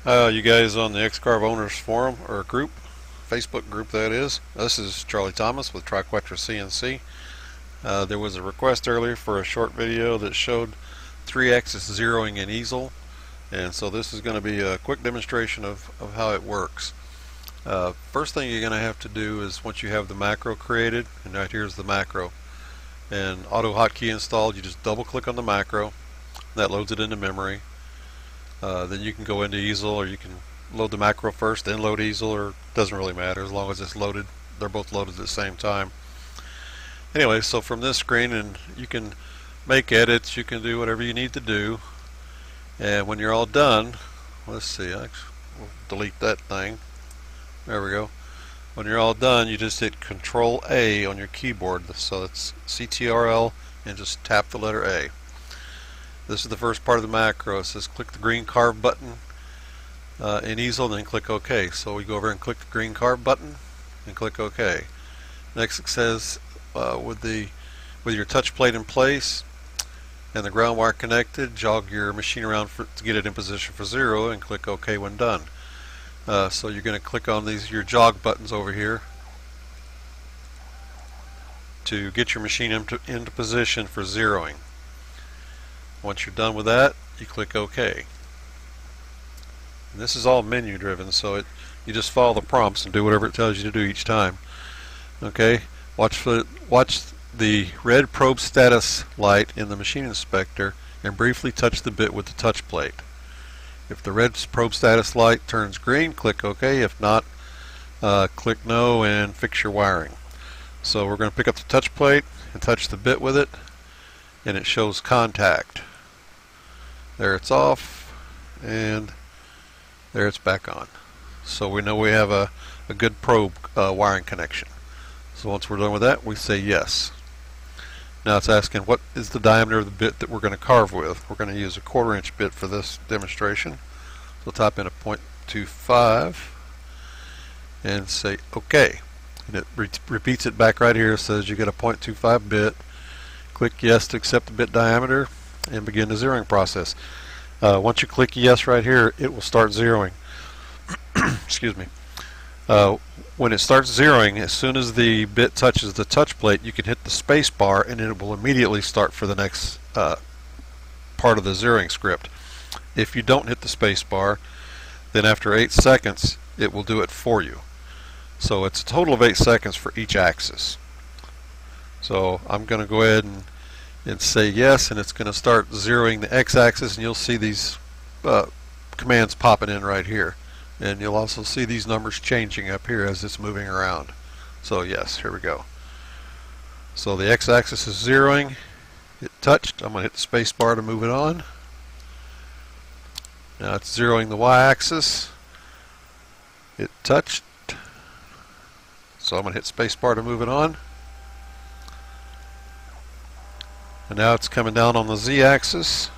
You guys on the Xcarve Owners Forum or group, Facebook group that is. This is Charlie Thomas with Triquetra CNC. There was a request earlier for a short video that showed 3-axis zeroing in Easel, and so this is going to be a quick demonstration of how it works. First thing you're going to have to do is, once you have the macro created, and right here's the macro, and auto hotkey installed, you just double click on the macro. That loads it into memory. Then you can go into Easel, or you can load the macro first, then load Easel, or it doesn't really matter as long as it's loaded. They're both loaded at the same time. Anyway, so from this screen, and you can make edits, you can do whatever you need to do, and when you're all done, let's see, we'll delete that thing. There we go. When you're all done, you just hit Control A on your keyboard, so it's CTRL, and just tap the letter A. This is the first part of the macro. It says click the green carve button in Easel, then click OK. So we go over and click the green carve button and click OK. Next it says with your touch plate in place and the ground wire connected, jog your machine around to get it in position for 0 and click OK when done. So you're going to click on your jog buttons over here to get your machine into position for zeroing. Once you're done with that, you click OK. And this is all menu driven, so you just follow the prompts and do whatever it tells you to do each time. Okay, watch the red probe status light in the machine inspector and briefly touch the bit with the touch plate. If the red probe status light turns green, click OK. If not, click No and fix your wiring. So we're going to pick up the touch plate and touch the bit with it, and it shows contact. There it's off, and there it's back on. So we know we have a good probe wiring connection. So once we're done with that, we say yes. Now it's asking what is the diameter of the bit that we're going to carve with. We're going to use a 1/4 inch bit for this demonstration. So type in a 0.25 and say OK. And it repeats it back right here. It says you get a 0.25 bit. Click yes to accept the bit diameter and begin the zeroing process. Once you click yes right here, it will start zeroing. Excuse me. When it starts zeroing, as soon as the bit touches the touch plate, you can hit the space bar and it will immediately start for the next part of the zeroing script. If you don't hit the space bar, then after 8 seconds it will do it for you. So it's a total of 8 seconds for each axis. So I'm going to go ahead and say yes, and it's going to start zeroing the x-axis, and you'll see these commands popping in right here, and you'll also see these numbers changing up here as it's moving around. So yes, here we go. So the x-axis is zeroing. It touched. I'm going to hit the space bar to move it on. Now it's zeroing the y-axis. It touched, so I'm going to hit space bar to move it on. And now it's coming down on the z-axis.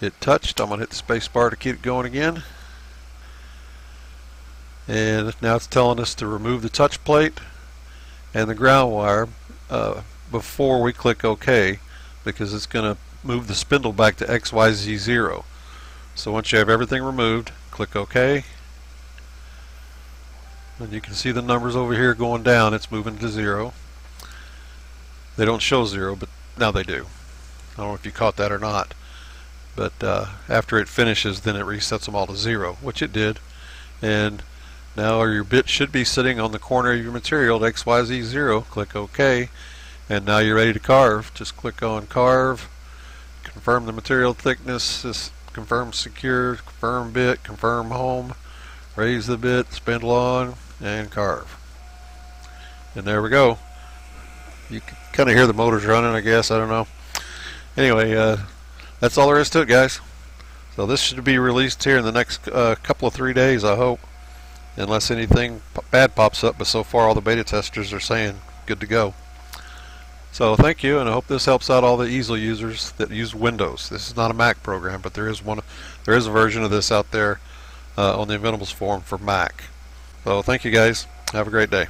It touched. I'm going to hit the space bar to keep it going again. And now it's telling us to remove the touch plate and the ground wire before we click OK, because it's going to move the spindle back to XYZ0. So once you have everything removed, click OK. And you can see the numbers over here going down. It's moving to 0. They don't show 0, but now they do. I don't know if you caught that or not, but after it finishes, then it resets them all to 0, which it did. And now your bit should be sitting on the corner of your material at XYZ0. Click OK, and now you're ready to carve. Just click on Carve, confirm the material thickness, confirm secure, confirm bit, confirm home, raise the bit, spindle on, and carve. And there we go. You can kind of hear the motors running, I guess. I don't know. Anyway, that's all there is to it, guys. So this should be released here in the next couple of 3 days, I hope, unless anything bad pops up. But so far, all the beta testers are saying good to go. So thank you, and I hope this helps out all the Easel users that use Windows. This is not a Mac program, but there is a version of this out there on the Inventables forum for Mac. So thank you, guys. Have a great day.